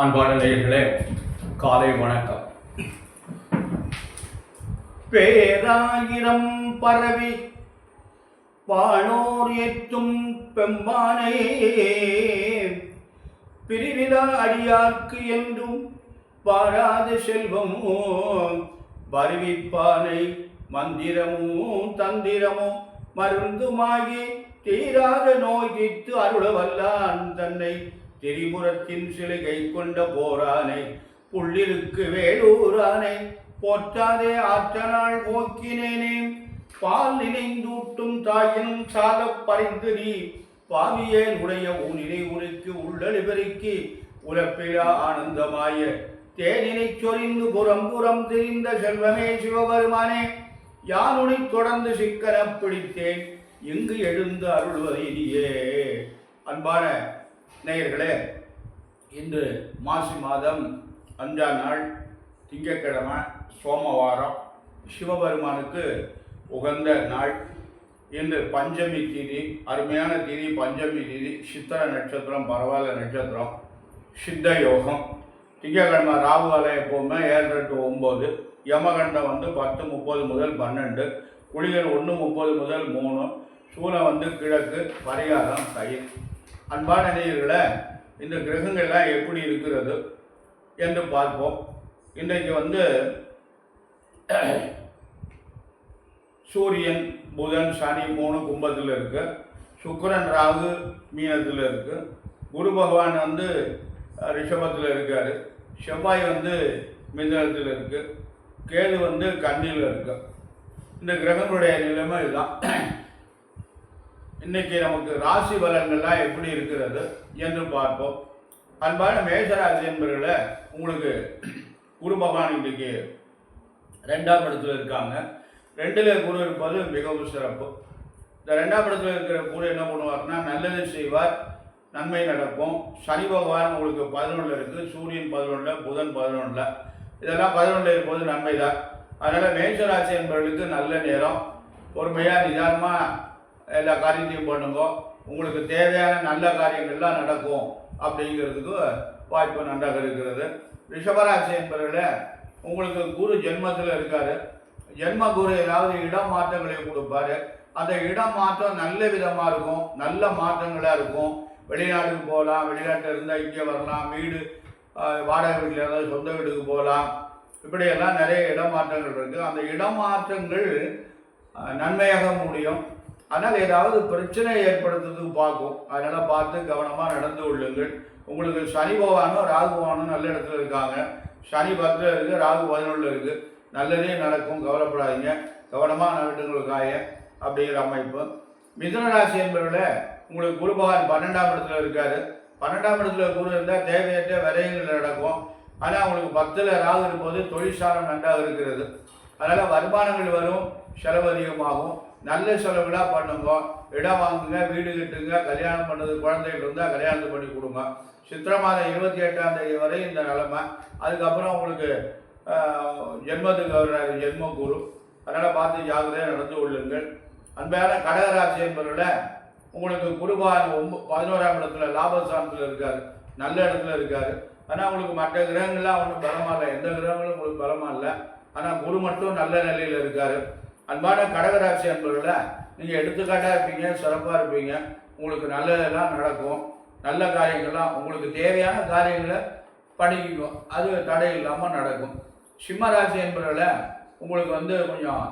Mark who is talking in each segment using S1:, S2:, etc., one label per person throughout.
S1: அன்பான நேயர்களே, காலை வணக்கம். பேராயிரம் பரவி வானோர் ஏற்றும் பெம்பானை பிரிவிலா அடியார்க்கு என்றும் பாராத செல்வமோ வருவிப்பானை மந்திரமோ தந்திரமோ மருந்துமாகி தீராத நோய் தீர்த்து அருள வல்லான் தன்னை திரிபுரத்தின் சிலுகை கொண்ட போரானை புள்ளிருக்கு வேலூரானை போற்றாதே ஆற்றனாள் போக்கினேனே பால் நினைந்தூட்டும் தாயினும் சால பறிந்து நீ பாவியேன் உடைய ஊனினை உரைக்கு உள்ளளி பெருக்கி உலப்பிலா ஆனந்தமாய தேனினை சொரிந்து புறம் புறம் திரிந்த செல்வமே சிவபெருமானே யானுனை தொடர்ந்து சிக்கனம் பிடித்தேன் எங்கு எழுந்து அருள்வதையே. அன்பான நேயர்களே, இன்று மாசி மாதம் 5ஆம் நாள் திங்கட்கிழமை சோமவாரம், சிவபெருமானுக்கு உகந்த நாள். இன்று பஞ்சமி திதி, அருமையான திதி பஞ்சமி திதி. சித்திர நட்சத்திரம், பரவாயில்ல நட்சத்திரம், சித்த யோகம். திங்கட்கிழமை ராகு காலம் எப்போவுமே 7 to 9, யமகண்டம் 10:30 முதல் 12, குளிகர் 1:30 முதல் 3, சூலம் கிழக்கு, பரிகாரம் தயிர். அன்பான நேயர்களே, இந்த கிரகங்கள்லாம் எப்படி இருக்கிறது என்று பார்ப்போம். இன்றைக்கு சூரியன் புதன் சனி 3 கும்பத்தில் இருக்கு, சுக்கிரன் ராகு மீனத்தில் இருக்கு, குரு பகவான் ரிஷபத்தில் இருக்கார், செவ்வாய் மிதனத்தில் இருக்கு, கேது கன்னியில் இருக்கு. இந்த கிரகங்களுடைய நிலைமை இதுதான். இன்னைக்கு நமக்கு ராசி பலன்கள்லாம் எப்படி இருக்கிறது என்று பார்ப்போம். அன்பான மேஷராசி என்பவர்களே, உங்களுக்கு குரு பகவான் இன்றைக்கு 2ஆம் இடத்துல இருக்காங்க. 2ல் குரு இருப்பது மிகவும் சிறப்பு. இந்த 2ஆம் இடத்துல இருக்கிற குரு என்ன பண்ணுவார்னா, நல்லது செய்வார், நன்மை நடக்கும். சனி பகவான் உங்களுக்கு 11ல் இருக்குது, சூரியன் 11ல், புதன் 11ல், இதெல்லாம் 11ல் இருப்பது நன்மை தான். அதனால் மேஷராசி என்பவர்களுக்கு நல்ல நேரம். பொறுமையாக நிதானமாக எல்லா காரியத்தையும் பண்ணுங்க. உங்களுக்கு தேவையான நல்ல காரியங்கள்லாம் நடக்கும் அப்படிங்கிறதுக்கு வாய்ப்பு நன்றாக இருக்கிறது. ரிஷபராசி என்பவர்களே, உங்களுக்கு குரு ஜென்மத்தில் இருக்கார். ஜென்ம குரு ஏதாவது இடம் மாற்றங்களை கொடுப்பாரு. அந்த இடம் மாற்றம் நல்ல விதமாக இருக்கும், நல்ல மாற்றங்களாக இருக்கும். வெளிநாட்டுக்கு போகலாம், வெளிநாட்டில் இருந்தால் இங்கே வரலாம், வீடு வாடகை வீட்டில் இருந்தால் சொந்த வீட்டுக்கு போகலாம். இப்படியெல்லாம் நிறைய இடமாற்றங்கள் இருக்குது. அந்த இடமாற்றங்கள் நன்மையாக முடியும். ஆனால் ஏதாவது பிரச்சனை ஏற்படுத்துறதுக்கு பார்க்கும். அதனால் பார்த்து கவனமாக நடந்து கொள்ளுங்கள். உங்களுக்கு சனி பகவானும் ராகு பகவானும் நல்ல இடத்துல இருக்காங்க. சனி 10ல் இருக்குது, ராகு 11ல் இருக்குது. நல்லதே நடக்கும், கவலைப்படாதீங்க. கவனமாக நடந்துங்களுக்காய அப்படிங்கிற அமைப்பு. மிதுன ராசி என்பவர்கள, உங்களுக்கு குரு பகவான் 12ஆம் இடத்துல இருக்கார். 12ஆம் இடத்துல குரு இருந்தால் தேவையற்ற விரயங்கள் நடக்கும். ஆனால் உங்களுக்கு 10ல் ராகு இருப்பது தொழிற்சாலம் நன்றாக இருக்கிறது. அதனால் வருமானங்கள் வரும், செலவு அதிகமாகும். நல்ல செலவுகளாக பண்ணுங்க. இடம் வாங்குங்க, வீடு கட்டுங்க, கல்யாணம் பண்ணது குழந்தைகள் இருந்தால் கல்யாணத்தை பண்ணி கொடுங்க. சித்திரை மாதம் 28ஆம் தேதி வரை இந்த நிலைமை. அதுக்கப்புறம் உங்களுக்கு ஜென்மத்துக்கு வர்றாரு ஜென்ம குரு. அதனால் பார்த்து ஜாகிரதையாக நடந்து கொள்ளுங்கள். அன்பான கடகராசி என்பவர்கள, உங்களுக்கு குருபான் 11ஆம் இடத்துல லாபஸ்தானத்தில் இருக்கார், நல்ல இடத்துல இருக்கார். ஆனால் உங்களுக்கு மற்ற கிரகங்கள்லாம் ஒன்றும் பலமாக இல்லை, எந்த கிரகங்களும் உங்களுக்கு பலமாக இல்லை. ஆனால் குரு மட்டும் நல்ல நிலையில் இருக்கார். அன்பான கடகராசி என்பவர்கள, நீங்கள் எடுத்துக்காட்டாக இருப்பீங்க, சிறப்பாக இருப்பீங்க. உங்களுக்கு நல்லதெல்லாம் நடக்கும். நல்ல காரியங்கள்லாம் உங்களுக்கு தேவையான காரியங்களை பண்ணிக்கணும், அது தடை இல்லாமல் நடக்கும். சிம்மராசி என்பவர்கள, உங்களுக்கு கொஞ்சம்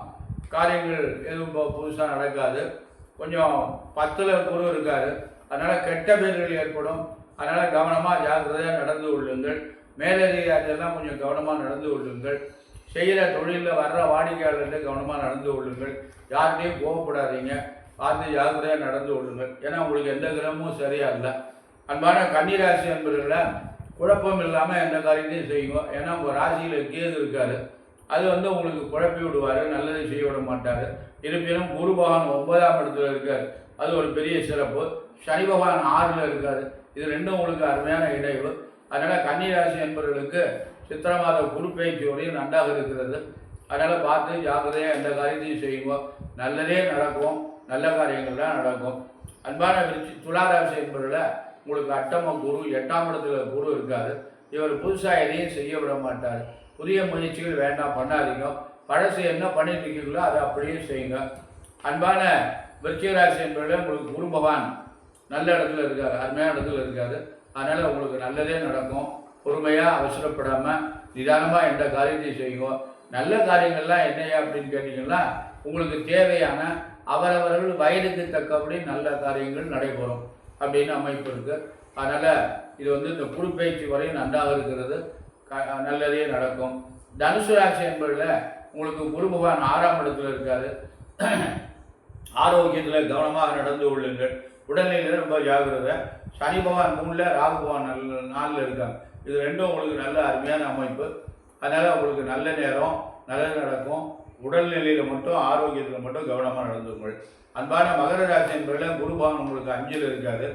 S1: காரியங்கள் எதுவும் புதுசாக நடக்காது. கொஞ்சம் 10ல் குரு இருக்கார். அதனால் கெட்ட பேர்கள் ஏற்படும். அதனால் கவனமாக ஜாக்கிரதையாக நடந்து கொள்ளுங்கள். மேலதிகாரியெல்லாம் கொஞ்சம் கவனமாக நடந்து கொள்ளுங்கள். செய்கிற தொழிலில் வர்ற வாடிக்கையாளர்கிட்ட கவனமாக நடந்து கொள்ளுங்கள். யார்கிட்டையும் கோவப்படாதீங்க, பார்த்து ஜாக்கிரதையாக நடந்து கொள்ளுங்கள். ஏன்னா உங்களுக்கு எந்த கிரகமும் சரியாக இல்லை. அன்பான கன்னிராசி என்பவர்களை, குழப்பம் இல்லாமல் எந்த காரியத்தையும் செய்யுங்க. ஏன்னா உங்கள் ராசியில் கேது இருக்கார். அது உங்களுக்கு குழப்பி விடுவார், நல்லதை செய்ய விட மாட்டார். இருப்பினும் குரு பகவான் 9ஆம் இடத்துல இருக்கார், அது ஒரு பெரிய சிறப்பு. சனி பகவான் 6ல் இருக்கார். இது ரெண்டும் உங்களுக்கு அருமையான இணைவு. அதனால் கன்னிராசி என்பவர்களுக்கு சித்திரை மாத குரு பயிற்சி வரையும் நன்றாக இருக்கிறது. அதனால் பார்த்து ஜாக்கிரதையாக எந்த காரியத்தையும் செய்யுங்க, நல்லதே நடக்கும், நல்ல காரியங்கள் தான் நடக்கும். அன்பான துலா ராசி என்பவர்களை, உங்களுக்கு அட்டம குரு 8ஆம் இடத்துல குரு இருக்காரு. இவர் புதுசாக எதையும் செய்ய விட மாட்டார். புதிய முயற்சிகள் வேண்டாம், பண்ணாதீங்க. பழசு என்ன பண்ணிட்டு இருக்கீங்களோ அதை அப்படியே செய்யுங்க. அன்பான விருச்சிக ராசி என்பதில் உங்களுக்கு குரு பகவான் நல்ல இடத்துல இருக்கார், அருமையான இடத்துல இருக்காரு. அதனால் உங்களுக்கு நல்லதே நடக்கும். பொறுமையாக அவசரப்படாமல் நிதானமாக எந்த காரியத்தையும் செய்யுங்க. நல்ல காரியங்கள்லாம் என்னையா அப்படின்னு கேட்டிங்கன்னா, உங்களுக்கு தேவையான அவரவர்கள் வயதுக்கு தக்கபடி நல்ல காரியங்கள் நடைபெறும் அப்படின்னு அமைப்பு இருக்குது. அதனால் இது இந்த குருப்பெயர்ச்சி வரையும் நன்றாக இருக்கிறது, நல்லதே நடக்கும். தனுசு ராசி என்பதில் உங்களுக்கு குரு பகவான் 6ஆம் இடத்துல இருக்காரு. ஆரோக்கியத்தில் கவனமாக நடந்து கொள்ளுங்கள். உடல்நிலையில் ரொம்ப ஜாகிரதை. சனி பகவான் 3ல், ராகு பகவான் 4ல் இருக்காங்க. இது ரெண்டும் உங்களுக்கு நல்ல அருமையான அமைப்பு. அதனால் உங்களுக்கு நல்ல நேரம், நல்லது நடக்கும். உடல்நிலையில் மட்டும், ஆரோக்கியத்தில் மட்டும் கவனமாக நடந்துங்கள். அன்பான மகர ராசி என்பதில் குரு பகவான் உங்களுக்கு 5ல் இருக்காது.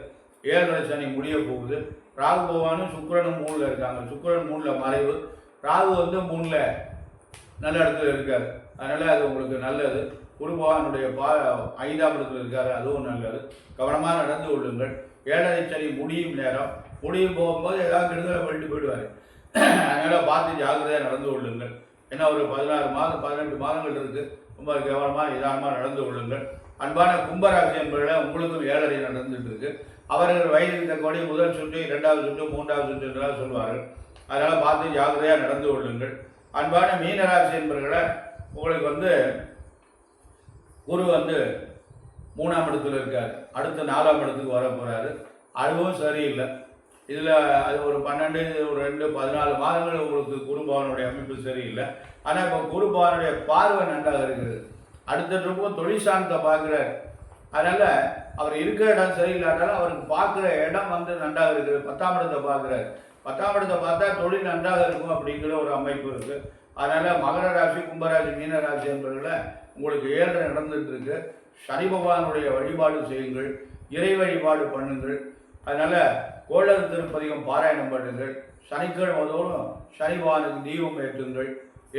S1: 7 சனி முடிய போகுது. ராகு பகவானும் சுக்கிரனும் 3ல் இருக்காங்க. சுக்கிரன் 3ல் மறைவு, ராகு 3ல் நல்ல இடத்துல இருக்கார். அதனால் அது உங்களுக்கு நல்லது. குரு பகவானுடைய 5ஆம் இடத்துல இருக்காரு, அதுவும் நல்லது. கவனமாக நடந்து கொள்ளுங்கள். 7 சனி முடியும் நேரம், முடியும் போகும்போது ஏதாவது கெடுதலை பண்ணிட்டு போயிடுவார். அதனால் பார்த்து ஜாகிரதையாக நடந்து கொள்ளுங்கள். ஏன்னா ஒரு 16 மாதம் 18 மாதங்கள் இருக்குது. ரொம்ப கவனமாக நிதானமாக நடந்து கொள்ளுங்கள். அன்பான கும்பராசி என்பதில் உங்களுக்கும் 7 நடந்துட்டு இருக்கு. அவர்கள் வயதுக்கு தக்கபடி முதல் சுற்று, 2வது சுற்று, 3வது சுற்று என்றெல்லாம் சொல்வார்கள். அதனால் பார்த்து ஜாகிரதையாக நடந்து கொள்ளுங்கள். அன்பான மீனராசி என்பவர்களை உங்களுக்கு குரு 3ஆம் இடத்துல இருக்கார். அடுத்து 4ஆம் இடத்துக்கு வர போகிறாரு. அதுவும் சரியில்லை. இதில் அது ஒரு 12, ஒரு 2, 14 மாதங்கள் உங்களுக்கு குரு பகவானுடைய அமைப்பு சரியில்லை. ஆனால் இப்போ குரு பகவானுடைய பார்வை நன்றாக இருக்குது. அடுத்த தொழில் சார்ந்த பார்க்குறார். அதனால் அவர் இருக்கிற இடம் சரியில்லாட்டாலும் அவருக்கு பார்க்குற இடம் நன்றாக இருக்குது. 10ஆம் இடத்தை பார்க்குறாரு. 10ஆம் இடத்தை பார்த்தா தொழில் நன்றாக இருக்கும் அப்படிங்கிற ஒரு அமைப்பு இருக்குது. அதனால் மகர ராசி, கும்பராசி, மீனராசி என்பவர்களை உங்களுக்கு 7 நடந்துட்டு இருக்கு. சனி பகவானுடைய வழிபாடு செய்யுங்கள், இறை வழிபாடு பண்ணுங்கள். அதனால் கோளறு திருப்பதிகம் பாராயணம் பண்ணுங்கள். சனிக்கிழமை தோறும் சனி பகவானுக்கு தீபம் ஏற்றுங்கள்,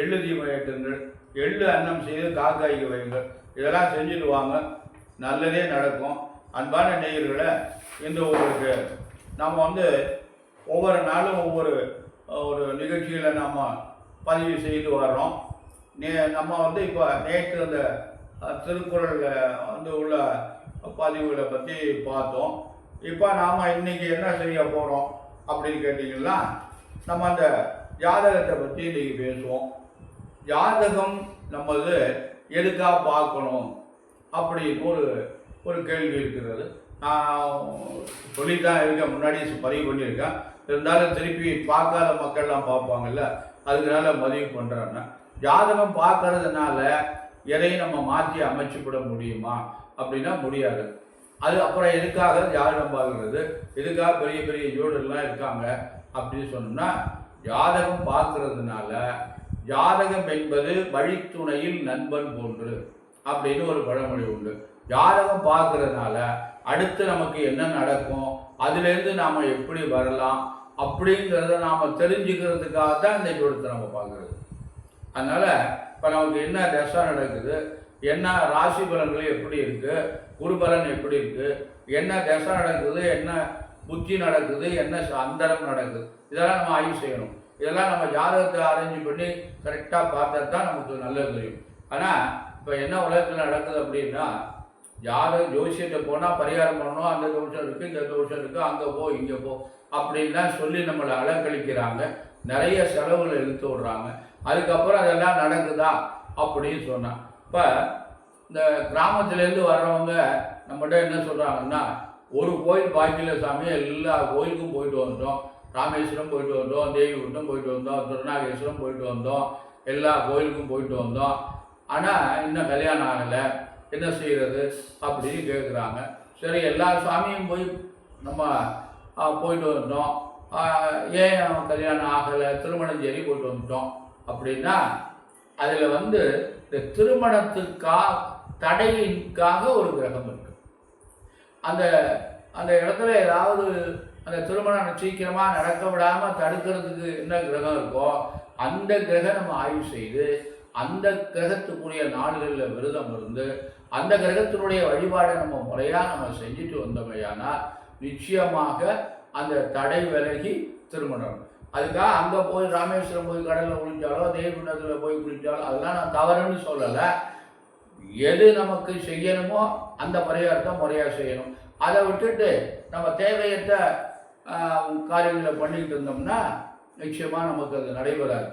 S1: எள்ளு தீபம் ஏற்றுங்கள், எள்ளு அன்னம் செய்து காக்காய்க்கு வையுங்கள். இதெல்லாம் செஞ்சுட்டு வாங்க, நல்லதே நடக்கும். அன்பான நேயர்களை, இந்த உங்களுக்கு நம்ம ஒவ்வொரு நாளும் ஒவ்வொரு நிகழ்ச்சிகளை நம்ம பதிவு செய்து வர்றோம். நம்ம இப்போ நேற்று அந்த திருக்குறளில் உள்ள பதிவுகளை பற்றி பார்த்தோம். இப்போ நாம் இன்றைக்கி என்ன செய்ய போகிறோம் அப்படின்னு கேட்டிங்கன்னா, நம்ம அந்த ஜாதகத்தை பற்றி இன்றைக்கி பேசுவோம். ஜாதகம் நம்மது எதுக்காக பார்க்கணும் அப்படின்னு ஒரு கேள்வி இருக்கிறது. நான் சொல்லித்தான் இருக்கேன், முன்னாடி பதிவு பண்ணியிருக்கேன். இருந்தாலும் திருப்பி பார்க்காத மக்கள்லாம் பார்ப்பாங்கல்ல, அதுக்குனால பதிவு பண்ணுறாங்க. ஜாதகம் பார்க்கறதுனால எதையும் நம்ம மாற்றி அமைச்சுப்பட முடியுமா அப்படின்னா முடியாது. அது அப்புறம் எதுக்காக ஜாதகம் பார்க்கறது, எதுக்காக பெரிய பெரிய ஜோடெல்லாம் இருக்காங்க அப்படின்னு சொன்னோம்னா, ஜாதகம் பார்க்கறதுனால ஜாதகம் என்பது வழித்துணையில் நண்பன் போன்று அப்படின்னு ஒரு பழமொழி உண்டு. ஜாதகம் பார்க்கறதுனால அடுத்து நமக்கு என்ன நடக்கும், அதுலேருந்து நாம் எப்படி வரலாம் அப்படிங்கிறத நாம் தெரிஞ்சுக்கிறதுக்காக தான் இந்த ஜோடத்தை நம்ம பார்க்குறது. அதனால் இப்போ நமக்கு என்ன தசை நடக்குது, என்ன ராசி பலன்கள் எப்படி இருக்குது, குருபலன் எப்படி இருக்குது, என்ன தசை நடக்குது, என்ன புத்தி நடக்குது, என்ன அந்தரம் நடக்குது, இதெல்லாம் நம்ம ஆய்வு செய்யணும். இதெல்லாம் நம்ம ஜாதகத்தை அரேஞ்ச் பண்ணி கரெக்டாக பார்த்தா தான் நமக்கு நல்லது தெரியும். ஆனால் இப்போ என்ன உலகத்தில் நடக்குது அப்படின்னா, ஜோசியத்தை போனால் பரிகாரம் பண்ணணும், அந்த தோஷம் இருக்குது, இந்த தோஷம் இருக்குது, அங்கே போ இங்கே போ அப்படின்லாம் சொல்லி நம்மளை அலக்கழிக்கிறாங்க. நிறைய செலவுகளை இழுத்து விடுறாங்க. அதுக்கப்புறம் அதெல்லாம் நடக்குதா அப்படின்னு சொன்னான். இப்போ இந்த கிராமத்துலேருந்து வர்றவங்க நம்மகிட்ட என்ன சொல்கிறாங்கன்னா, ஒரு கோயில் பாக்கியில் சாமி எல்லா கோயிலுக்கும் போயிட்டு வந்தோம், ராமேஸ்வரம் போயிட்டு வந்தோம், தேவிகுண்டம் போயிட்டு வந்தோம், திருநாகேஸ்வரம் போயிட்டு வந்தோம், எல்லா கோயிலுக்கும் போயிட்டு வந்தோம், ஆனால் இன்னும் கல்யாணம் ஆகலை, என்ன செய்கிறது அப்படின்னு கேட்குறாங்க. சரி, எல்லா சாமியும் போய் நம்ம போயிட்டு வந்தோம், ஏன் கல்யாணம் ஆகலை, திருமணஞ்சேரி போயிட்டு வந்துட்டோம் அப்படின்னா, அதில் இந்த தடையின்காக ஒரு கிரகம் இருக்கு. அந்த இடத்துல ஏதாவது அந்த திருமணம் சீக்கிரமாக நடக்க விடாமல் தடுக்கிறதுக்கு என்ன கிரகம் இருக்கோ அந்த கிரகம் நம்ம ஆய்வு செய்து அந்த கிரகத்துக்குரிய நாடுகளில் விரதம் இருந்து அந்த கிரகத்தினுடைய வழிபாடை நம்ம முறையாக நம்ம செஞ்சுட்டு வந்தோமையானால் நிச்சயமாக அந்த தடை விலகி திருமணம். அதுக்காக அங்கே போய் ராமேஸ்வரம் போய் கடலில் குளித்தாலோ தேவகுண்டத்தில் போய் குளித்தாலோ அதெல்லாம் நான் தவறுன்னு சொல்லலை. எது நமக்கு செய்யணுமோ அந்த பரிகாரத்தை முறையாக செய்யணும். அதை விட்டுட்டு நம்ம தேவையற்ற காரியங்களை பண்ணிக்கிட்டு இருந்தோம்னா நிச்சயமாக நமக்கு அது நடைபெறாது.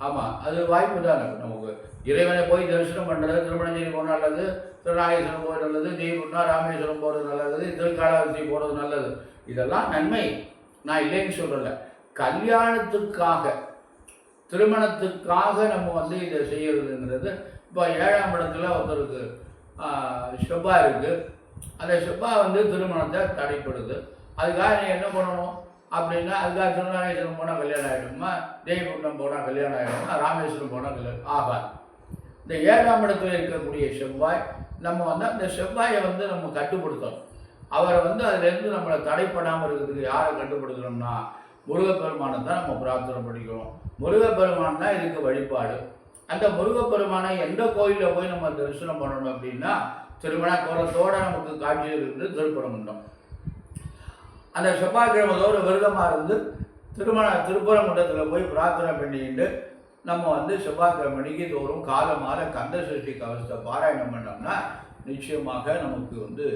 S1: ஆமாம், அது வாய்ப்பு தானே. நமக்கு இறைவனை போய் தரிசனம் பண்ணுறது, திருமணஞ்சேரி போனால் நல்லது, திருநாகேஸ்வரம் போகிறது நல்லது, தேவகுண்டா ராமேஸ்வரம் போகிறது நல்லது, திருக்காலாவதி போகிறது நல்லது. இதெல்லாம் நன்மை, நான் இல்லைன்னு சொல்லலை. கல்யாணத்துக்காக திருமணத்துக்காக நம்ம இதை செய்யறதுங்கிறது. இப்போ 7ஆம் இடத்துல ஒருத்தருக்கு செவ்வாய் இருக்குது. அந்த செவ்வாய் திருமணத்தை தடைப்படுது. அதுக்காக நீ என்ன பண்ணணும் அப்படின்னா, அதுக்காக திருநாகேஸ்வரம் போனால் கல்யாணம் ஆகிடுமா, தேவகுண்டம் போனால் கல்யாணம் ஆகிடுமா, ராமேஸ்வரம் போனால் கல்யாணம் ஆகாது. இந்த 7ஆம் இடத்துல இருக்கக்கூடிய செவ்வாய் நம்ம அந்த செவ்வாயை நம்ம கட்டுப்படுத்தணும். அவரை அதுலேருந்து நம்மளை தடைப்படாமல் இருக்கிறதுக்கு யாரை கட்டுப்படுத்தணும்னா முருகப்பெருமானை தான் நம்ம பிரார்த்தனை பண்ணிக்கிறோம். முருகப்பெருமான் தான் இதுக்கு வழிபாடு. அந்த முருகப்பெருமானை எந்த கோயிலில் போய் நம்ம தரிசனம் பண்ணணும் அப்படின்னா, திருமண கோலத்தோடு நமக்கு காட்சியில் இருந்து திருப்பரங்குன்றம். அந்த செவ்வாய்க்கிழமையோட விரதமாக இருந்து திருப்பரங்குன்றத்தில் போய் பிரார்த்தனை பண்ணிக்கிட்டு நம்ம செவ்வாய்க்கிழமைக்கு தோறும் காலமால கந்த சஷ்டி கவசத்தை பாராயணம் பண்ணோம்னா நிச்சயமாக நமக்கு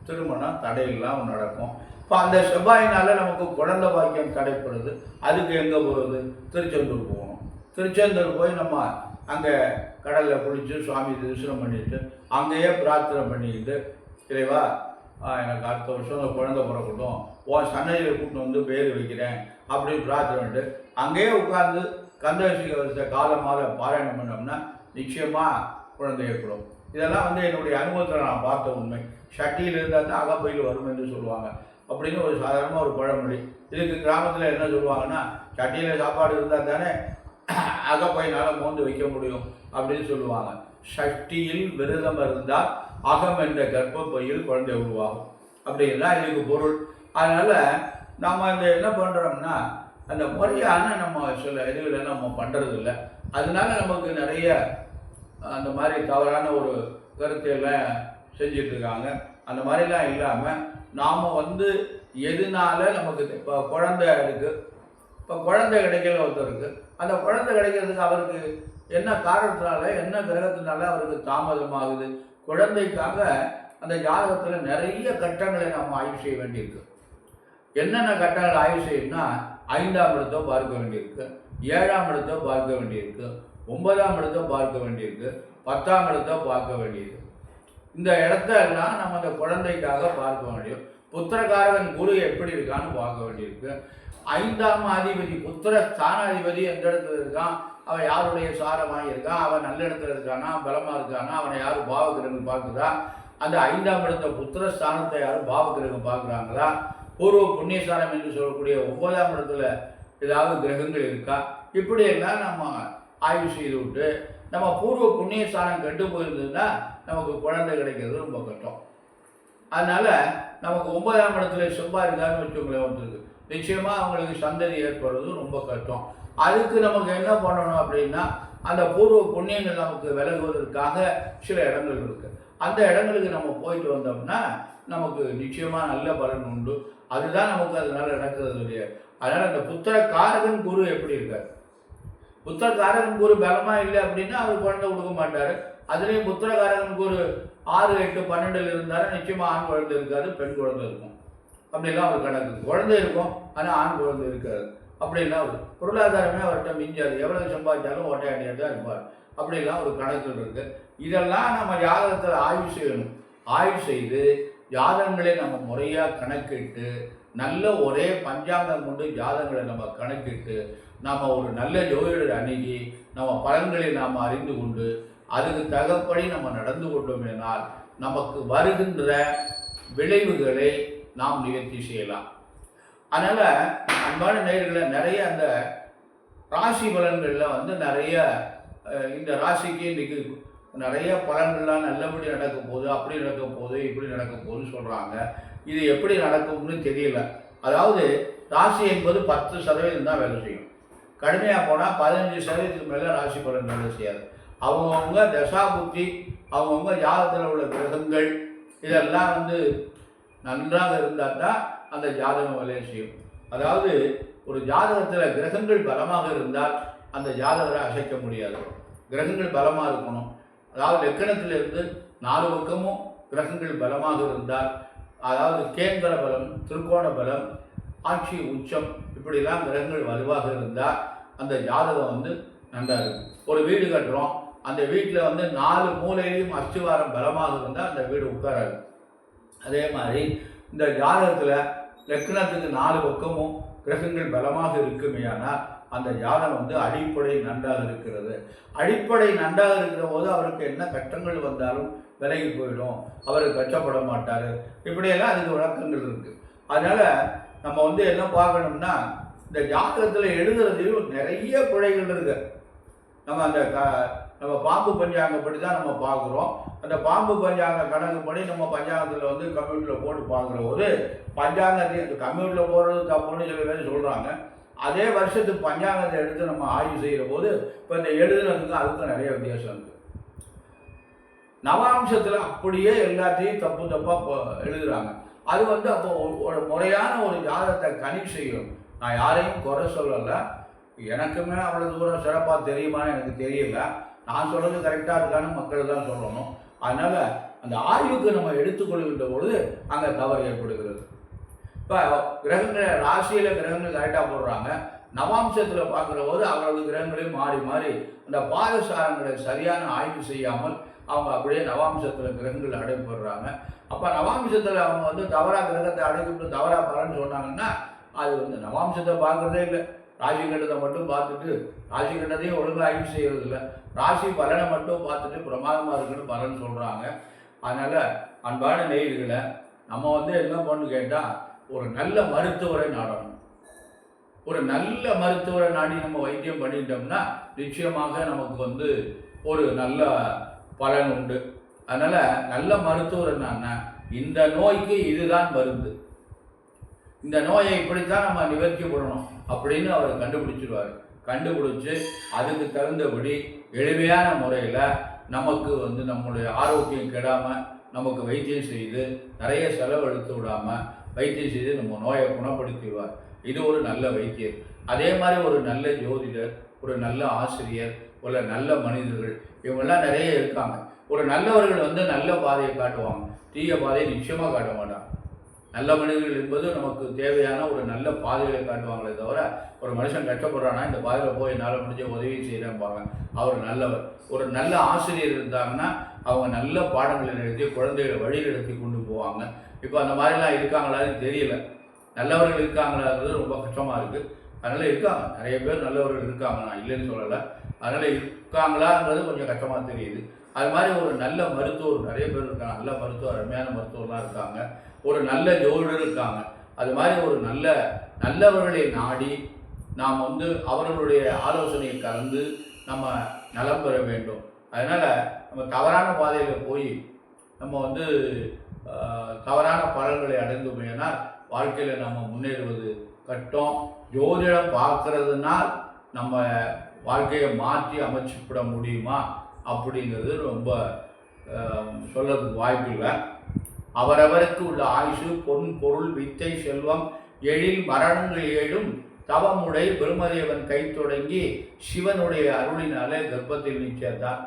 S1: திருமணம் தடையெல்லாம் நடக்கும். இப்போ அந்த செவ்வாயினால நமக்கு குழந்தை பாக்கியம் தடைப்படுது. அதுக்கு எங்கே போகிறது? திருச்செந்தூர் போகணும். திருச்செந்தூர் போய் நம்ம அங்கே கடலில் குளித்து சுவாமி தரிசனம் பண்ணிட்டு அங்கேயே பிரார்த்தனை பண்ணிக்கிட்டு, இறைவா எனக்கு அடுத்த வருஷம் அந்த குழந்தை பிறக்கட்டும், சன்னதியில் கூப்பிட்டு பேர் வைக்கிறேன் அப்படின்னு பிரார்த்தனை பண்ணிட்டு அங்கேயே உட்கார்ந்து கந்தசஷ்டி கவசத்தை காலமால பாராயணம் பண்ணோம்னா நிச்சயமாக குழந்தை ஏற்படும். இதெல்லாம் என்னுடைய அனுபவத்தில் நான் பார்த்த உண்மை. சட்டியில் இருந்தால் தான் அகப்பையில் வரும் என்று சொல்லுவாங்க அப்படின்னு ஒரு சாதாரணமாக ஒரு பழமொழி. இதுக்கு கிராமத்தில் என்ன சொல்லுவாங்கன்னா, சட்டியில் சாப்பாடு இருந்தால் தானே அகப்பையினால் மோந்து வைக்க முடியும் அப்படின்னு சொல்லுவாங்க. சஷ்டியில் விரதம் இருந்தால் அகம் என்ற கர்ப்பப்பையில் குழந்தை உருவாகும் அப்படின்னா இதுக்கு பொருள். அதனால் நம்ம என்ன பண்ணுறோம்னா, அந்த முறையான நம்ம சில இதுகளை நம்ம பண்ணுறதில்ல. அதனால நமக்கு நிறைய அந்த மாதிரி தவறான ஒரு கருத்தையெல்லாம் செஞ்சிட்ருக்காங்க. அந்த மாதிரிலாம் இல்லாமல் நாம் எதனால நமக்கு இப்போ குழந்தை இருக்குது, இப்போ குழந்தை கிடைக்கல ஒருத்தருக்கு, அந்த குழந்தை கிடைக்கிறதுக்கு அவருக்கு என்ன காரணத்தினால என்ன கிரகத்தினால அவருக்கு தாமதமாகுது. குழந்தைக்காக அந்த ஜாதகத்தில் நிறைய கட்டங்களை நம்ம ஆய்வு செய்ய வேண்டியிருக்கு. என்னென்ன கட்டங்கள் ஆய்வு செய்யணும்னா, 5ஆம் இடத்தை பார்க்க வேண்டியிருக்கு, 7ஆம் இடத்தை பார்க்க வேண்டியிருக்கு, 9ஆம் இடத்தை பார்க்க வேண்டியிருக்கு, 10ஆம் இடத்தை பார்க்க வேண்டியிருக்கு. இந்த இடத்தெல்லாம் நம்ம அந்த குழந்தைக்காக பார்க்க வேண்டியும். புத்திரகாரகன் குரு எப்படி இருக்கான்னு பார்க்க வேண்டியிருக்கு. 5ஆம் அதிபதி புத்திர ஸ்தானாதிபதி எந்த இடத்துல இருக்கான், அவன் யாருடைய சாரமாக இருக்கான், அவன் நல்ல இடத்துல இருக்கானா, பலமாக இருக்கானா, அவனை யாரும் பாவகிரகம் பார்க்குதா, அந்த 5ஆம் இடத்த புத்திர ஸ்தானத்தை யாரும் பாவகிரகம் பார்க்குறாங்களா, பூர்வ புண்ணியஸ்தானம் என்று சொல்லக்கூடிய 9ஆம் இடத்துல ஏதாவது கிரகங்கள் இருக்கா, இப்படியெல்லாம் நம்ம ஆய்வு செய்து விட்டு நம்ம பூர்வ புண்ணியஸ்தானம் கெட்டு போயிருந்ததுன்னா நமக்கு குழந்தை கிடைக்கிறது ரொம்ப கஷ்டம். அதனால் நமக்கு 9ஆம் இடத்துல செவ்வாய் இருக்கான்னு வச்சுக்கோங்களேன், ஒருத்தருக்கு நிச்சயமாக அவங்களுக்கு சந்ததி ஏற்படுறது ரொம்ப கஷ்டம். அதுக்கு நமக்கு என்ன பண்ணணும் அப்படின்னா, அந்த பூர்வ புண்ணியங்கள் நமக்கு விலகுவதற்காக சில இடங்கள் இருக்குது. அந்த இடங்களுக்கு நம்ம போயிட்டு வந்தோம்னா நமக்கு நிச்சயமாக நல்ல பலன் உண்டு. அதுதான் நமக்கு அதனால் நடக்கிறது இல்லையா. அதனால் அந்த புத்திர காரகன் குரு எப்படி இருக்கார், புத்திர காரகன் குரு பலமாக இல்லை அப்படின்னா அவர் குழந்தை கொடுக்க மாட்டார். அதுலேயும் புத்திர காரகன் குரு 6, 8, 12 இருந்தாலும் நிச்சயமாக ஆண் குழந்தை இருக்காது, பெண் குழந்தை இருக்கும். அப்படிலாம் ஒரு கணக்கு. குழந்தை இருக்கும் ஆனால் ஆண் குழந்தை இருக்காது. அப்படிலாம் ஒரு பொருளாதாரமே அவர்கிட்ட மிஞ்சாது, எவ்வளவு சம்பாதிச்சாலும் ஓட்டையாண்டியாக தான் இருப்பார். அப்படிலாம் ஒரு கணக்குகள் இருக்குது. இதெல்லாம் நம்ம ஜாதகத்தில் ஆய்வு செய்யணும். ஆய்வு செய்து ஜாதகங்களை நம்ம முறையாக கணக்கிட்டு நல்ல ஒரே பஞ்சாங்கம் கொண்டு ஜாதகங்களை நம்ம கணக்கிட்டு நாம் ஒரு நல்ல ஜோதிடர் அணுகி நம்ம பலன்களை நாம் அறிந்து கொண்டு அதுக்கு தகப்படி நம்ம நடந்து கொண்டோமேனால் நமக்கு வருகின்ற விளைவுகளை நாம் நிவர்த்தி செய்யலாம். அதனால் அன்பான நேயர்களை நிறைய அந்த ராசி பலன்களில் நிறைய இந்த ராசிக்கு இன்றைக்கி நிறைய பலன்கள்லாம் நல்லபடி நடக்க போகுது, அப்படி நடக்க போகுது, இப்படி நடக்க போகுதுன்னு சொல்கிறாங்க. இது எப்படி நடக்கும்னு தெரியல. அதாவது ராசி என்பது 10% தான் வேலை செய்யும். கடுமையாக போனால் 15% மேலே ராசி பலன் வேலை செய்யாது. அவங்கவுங்க தசாபுத்தி, அவங்கவுங்க ஜாதகத்தில் உள்ள கிரகங்கள் இதெல்லாம் நன்றாக இருந்தால் தான் அந்த ஜாதகம் வேலையை செய்யும். அதாவது ஒரு ஜாதகத்தில் கிரகங்கள் பலமாக இருந்தால் அந்த ஜாதகரை அசைக்க முடியாது. கிரகங்கள் பலமாக இருக்கணும். அதாவது லக்கணத்திலிருந்து 4 பக்கமும் கிரகங்கள் பலமாக இருந்தால், அதாவது கேந்திர பலம், திருக்கோண பலம், ஆட்சி, உச்சம், இப்படிலாம் கிரகங்கள் வலுவாக இருந்தால் அந்த ஜாதகம் வந்து நல்லா இருக்கும். ஒரு வீடு கட்டுறோம், அந்த வீட்டில் வந்து 4 மூலையிலையும் அஸ்திவாரம் பலமாக இருந்தால் அந்த வீடு உட்காராது. அதே மாதிரி இந்த ஜாதகத்தில் லக்னத்துக்கு 4 பக்கமும் கிரகங்கள் பலமாக இருக்குமேயானால் அந்த ஜாதகம் வந்து அடிப்படை நன்றாக இருக்கிறது. அடிப்படை நன்றாக இருக்கிற போது அவருக்கு என்ன கஷ்டங்கள் வந்தாலும் விலகி போயிடும், அவர் கஷ்டப்பட மாட்டார். இப்படியெல்லாம் அதுக்கு விளக்கங்கள் இருக்குது. அதனால் நம்ம வந்து என்ன பார்க்கணும்னா, இந்த ஜாதகத்தில் எழுதுறதுலையும் நிறைய பிழைகள் இருக்கு. நம்ம பாம்பு பஞ்சாங்கப்படி தான் நம்ம பார்க்குறோம். அந்த பாம்பு பஞ்சாங்க கணக்குப்படி நம்ம பஞ்சாங்கத்தில் வந்து கம்ப்யூட்டரில் போட்டு பார்க்குற போது பஞ்சாங்கத்தை கம்ப்யூட்டரில் போடுறது தப்புன்னு சில பேர் சொல்கிறாங்க. அதே வருஷத்துக்கு பஞ்சாங்கத்தை எடுத்து நம்ம ஆய்வு செய்கிற போது இப்போ இந்த எழுதுறதுக்கு அதுக்கும் நிறைய வித்தியாசம் இருக்குது. நவாம்சத்தில் அப்படியே எல்லாத்தையும் தப்பாக எழுதுகிறாங்க. அது வந்து அப்போ ஒரு முறையான ஒரு ஜாதகத்தை கணிப்பு செய்யணும். நான் யாரையும் குறை சொல்லலை, எனக்குமே அவ்வளோ தூரம் சிறப்பாக தெரியுமான்னு எனக்கு தெரியல. நான் சொல்கிறது கரெக்டாக இருக்கான்னு மக்கள் தான் சொல்லணும். அதனால் அந்த ஆய்வுக்கு நம்ம எடுத்துக்கொள்கின்ற பொழுது அங்கே தவறு ஏற்படுகிறது. இப்போ கிரகங்களை ராசியில் கிரகங்கள் கரெக்டாக போடுறாங்க, நவாம்சத்தில் பார்க்குற போது அவரது கிரகங்களையும் மாறி மாறி அந்த பாதசாரங்களை சரியான ஆய்வு செய்யாமல் அவங்க அப்படியே நவாம்சத்தில் கிரகங்கள் அடைப்படுறாங்க. அப்போ நவாம்சத்தில் அவங்க வந்து தவறாக கிரகத்தை அடைக்கிட்டு தவறாக பலன்னு சொன்னாங்கன்னா அது வந்து நவாம்சத்தை பார்க்குறதே இல்லை. ராசி கட்டத்தை மட்டும் பார்த்துட்டு ராசி கட்டத்தையும் ஒழுங்காக ஆய்வு செய்கிறது இல்லை, ராசி பலனை மட்டும் பார்த்துட்டு பிரமாதமாக இருக்குன்னு பலன் சொல்கிறாங்க. அதனால் அன்பான நேயர்களை நம்ம வந்து என்ன பண்ணு கேட்டால், ஒரு நல்ல மருத்துவரை நாடணும். ஒரு நல்ல மருத்துவரை நாடி நம்ம வைத்தியம் பண்ணிட்டோம்னா நிச்சயமாக நமக்கு வந்து ஒரு நல்ல பலன் உண்டு. அதனால் நல்ல மருத்துவர் என்னன்னா, இந்த நோய்க்கு இதுதான் மருந்து, இந்த நோயை இப்படித்தான் நம்ம நிவர்த்தி பண்ணணும் அப்படின்னு அவர் கண்டுபிடிச்சிடுவார். கண்டுபிடிச்சி அதுக்கு தகுந்தபடி எளிமையான முறையில் நமக்கு வந்து நம்முடைய ஆரோக்கியம் கெடாமல் நமக்கு வைத்தியம் செய்து நிறைய செலவு எடுத்து விடாமல் வைத்தியம் செய்து நம்ம நோயை குணப்படுத்திடுவார். இது ஒரு நல்ல வைத்தியர். அதே மாதிரி ஒரு நல்ல ஜோதிடர், ஒரு நல்ல ஆசிரியர், ஒரு நல்ல மனிதர்கள், இவங்கெல்லாம் நிறைய இருக்காங்க. ஒரு நல்லவர்கள் வந்து நல்ல பாதையை காட்டுவாங்க, தீய பாதையை நிச்சயமாக காட்ட மாட்டாங்க. நல்ல மனிதர்கள் என்பது நமக்கு தேவையான ஒரு நல்ல பாதைகளை காட்டுவாங்களே தவிர, ஒரு மனுஷன் கஷ்டப்படுறான்னா இந்த பாதையில் போய் என்னால் முடிஞ்ச உதவி செய்கிறேன்பாங்க, அவர் நல்லவர். ஒரு நல்ல ஆசிரியர் இருந்தாங்கன்னா அவங்க நல்ல பாடங்களை நடத்தி குழந்தைகளை வழி நடத்தி கொண்டு போவாங்க. இப்போ அந்த மாதிரிலாம் இருக்காங்களான்னு தெரியல. நல்லவர்கள் இருக்காங்களாங்கிறது ரொம்ப கஷ்டமாக இருக்குது. அதனால் இருக்காங்க, நிறைய பேர் நல்லவர்கள் இருக்காங்க, நான் இல்லைன்னு சொல்லலை. அதனால் இருக்காங்களாங்கிறது கொஞ்சம் கஷ்டமாக தெரியுது. அது மாதிரி ஒரு நல்ல மருத்துவர் நிறைய பேர் இருக்காங்க, நல்ல மருத்துவர், அருமையான மருத்துவர்லாம் இருக்காங்க, ஒரு நல்ல ஜோதிடர் இருக்காங்க. அது மாதிரி ஒரு நல்லவர்களை நாடி நாம் வந்து அவர்களுடைய ஆலோசனையை கலந்து நம்ம நலம் பெற வேண்டும். அதனால் நம்ம தவறான பாதையில் போய் நம்ம வந்து தவறான பலன்களை அடைந்தோம்னா வாழ்க்கையில் நம்ம முன்னேறுவது கஷ்டம். ஜோதிடம் பார்க்கறதுனால் நம்ம வாழ்க்கையை மாற்றி அமைச்சுவிட முடியுமா அப்படிங்கிறது ரொம்ப சொல்றதுக்கு வாய்ப்பு இல்லை. அவரவருக்கு உள்ள ஆயுசு, பொன், பொருள், வித்தை, செல்வம், எழில், மரணங்கள் 7 தவமுடை பிரம்மதேவன் கை தொடங்கி சிவனுடைய அருளினாலே கர்ப்பத்தில் நிச்சயத்தான்.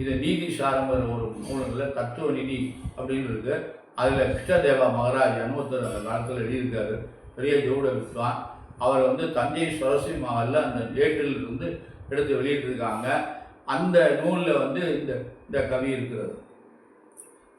S1: இது நீதி சாரங்கிற ஒரு நூலில் தத்துவ நிதி அப்படின்னு இருக்கு. அதில் கிருஷ்ணதேவா மகாராஜ் அனுபவத்தில் அந்த காலத்தில் எழுதியிருக்காரு, பெரிய ஜோட வித்வான். அவர் வந்து தஞ்சை சரஸ்வதி மகாலில் அந்த ஏட்டில் இருந்து எடுத்து வெளியிட்டிருக்காங்க. அந்த நூலில் வந்து இந்த கவி இருக்கிறது.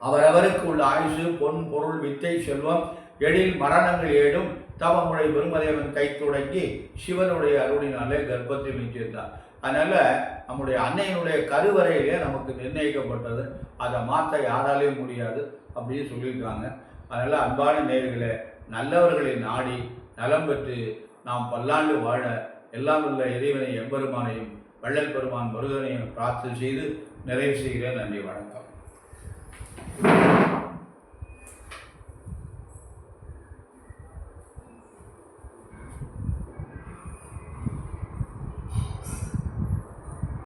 S1: அவரவருக்கு உள்ள ஆயுசு, பொன், பொருள், வித்தை, செல்வம், எழில், மரணங்கள் 7 தவமுறை பிரம்மதேவன் கை தொடங்கி சிவனுடைய அருளினாலே கர்ப்பத்தில் நிச்சயித்தார். அதனால் நம்முடைய அன்னையினுடைய கருவறையிலே நமக்கு நிர்ணயிக்கப்பட்டது, அதை மாற்ற யாராலையும் முடியாது அப்படின்னு சொல்லியிருக்காங்க. அதனால் அன்பான நேயர்களே, நல்லவர்களை நாடி நலம் பெற்று நாம் பல்லாண்டு வாழ எல்லாம் உள்ள இறைவனை எம்பெருமானையும் வள்ளல் பெருமான் முருகனையும் பிரார்த்தனை செய்து நிறைவு செய்கிறேன். நன்றி, வணக்கம்.